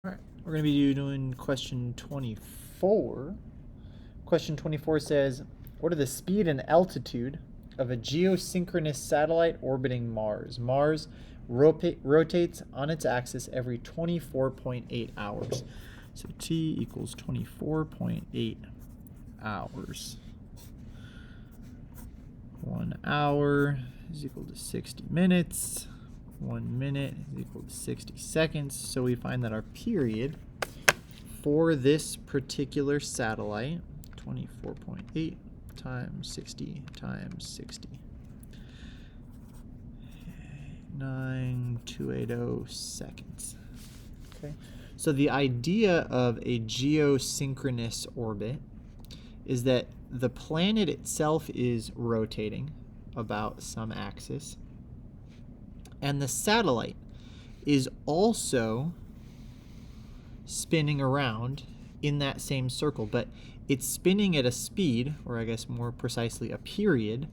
All right, we're going to be doing question 24. Question 24 says, what are the speed and altitude of a geosynchronous satellite orbiting Mars? Mars rotates on its axis every 24.8 hours. So T equals 24.8 hours. 1 hour is equal to 60 minutes. 1 minute is equal to 60 seconds. So we find that our period for this particular satellite, 24.8 times 60 times 60, 9,280 seconds. Okay. So the idea of a geosynchronous orbit is that the planet itself is rotating about some axis, and the satellite is also spinning around in that same circle, but it's spinning at a speed, or I guess more precisely a period,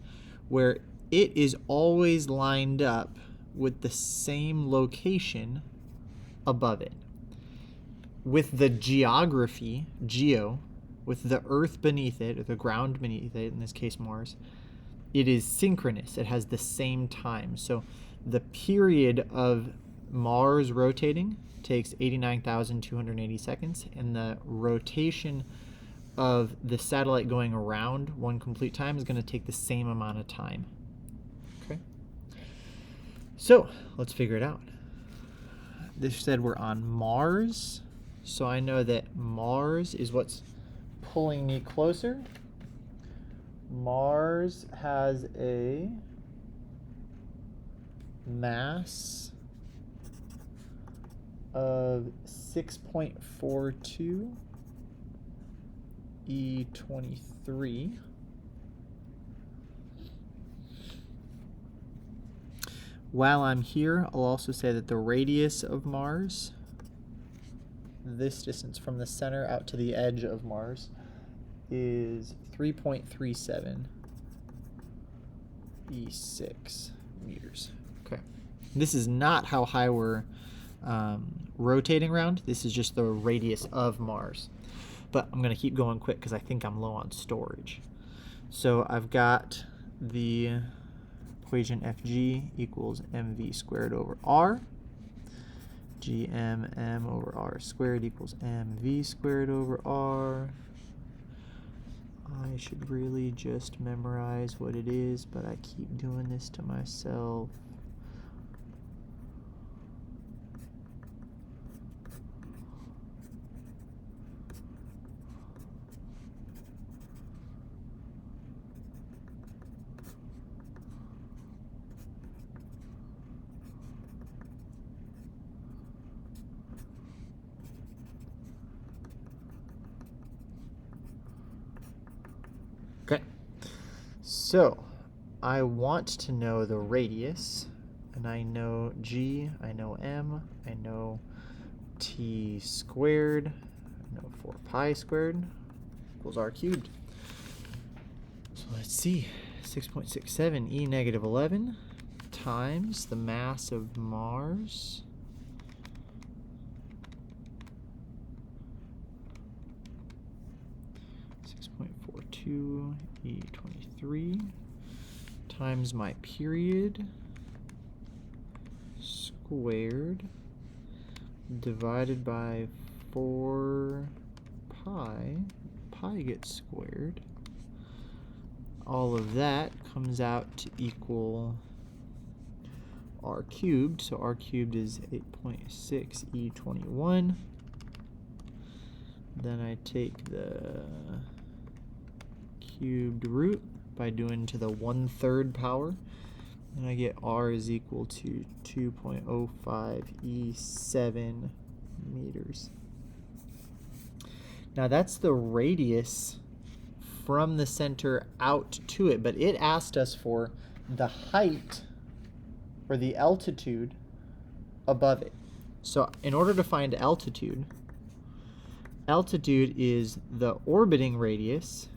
where it is always lined up with the same location above it. With the geography, with the Earth beneath it, or the ground beneath it, in this case Mars, it is synchronous. It has the same time. So the period of Mars rotating takes 89,280 seconds, and the rotation of the satellite going around one complete time is going to take the same amount of time. Okay. So let's figure it out. This said we're on Mars, so I know that Mars is what's pulling me closer. Mars has a mass of 6.42 E23. While I'm here, I'll also say that the radius of Mars, this distance from the center out to the edge of Mars, is 3.37 E6 meters. Okay. This is not how high we're rotating around. This is just the radius of Mars. But I'm going to keep going quick because I think I'm low on storage. So I've got the equation Fg equals mv squared over r. Gmm over r squared equals mv squared over r. I should really just memorize what it is, but I keep doing this to myself. Okay, so I want to know the radius, and I know g, I know m, I know t squared, I know 4 pi squared equals r cubed. So let's see, 6.67 e negative 11 times the mass of Mars, .42 E23 times my period squared divided by 4 pi. Pi gets squared. All of that comes out to equal r cubed. So r cubed is 8.6 E21. Then I take the cubed root by doing to the 1/3 power, and I get r is equal to 2.05 E7 meters. Now that's the radius from the center out to it, but it asked us for the height or the altitude above it. So in order to find altitude, altitude is the orbiting radius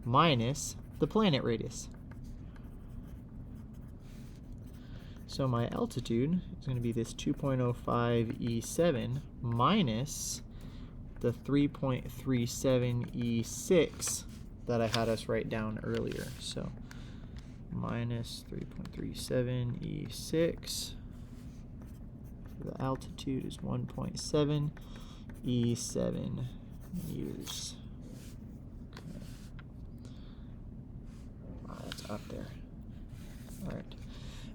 minus the planet radius. So my altitude is going to be this 2.05 E7 minus the 3.37 E6 that I had us write down earlier. So minus 3.37 E6. The altitude is 1.7 E7 meters. Okay. Wow, that's up there. All right.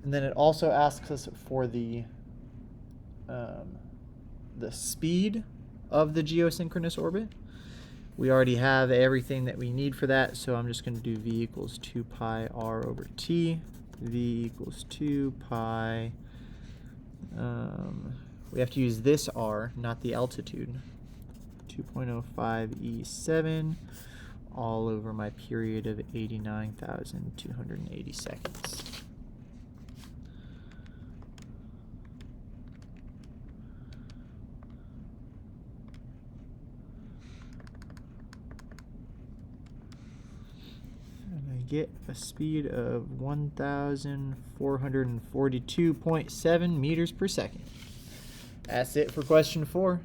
And then it also asks us for the speed of the geosynchronous orbit. We already have everything that we need for that, so I'm just going to do v equals 2 pi r over t. V equals 2 pi. We have to use this r, not the altitude. 2.05 E7 all over my period of 89,280 seconds. Get a speed of 1,442.7 meters per second. That's it for question 4.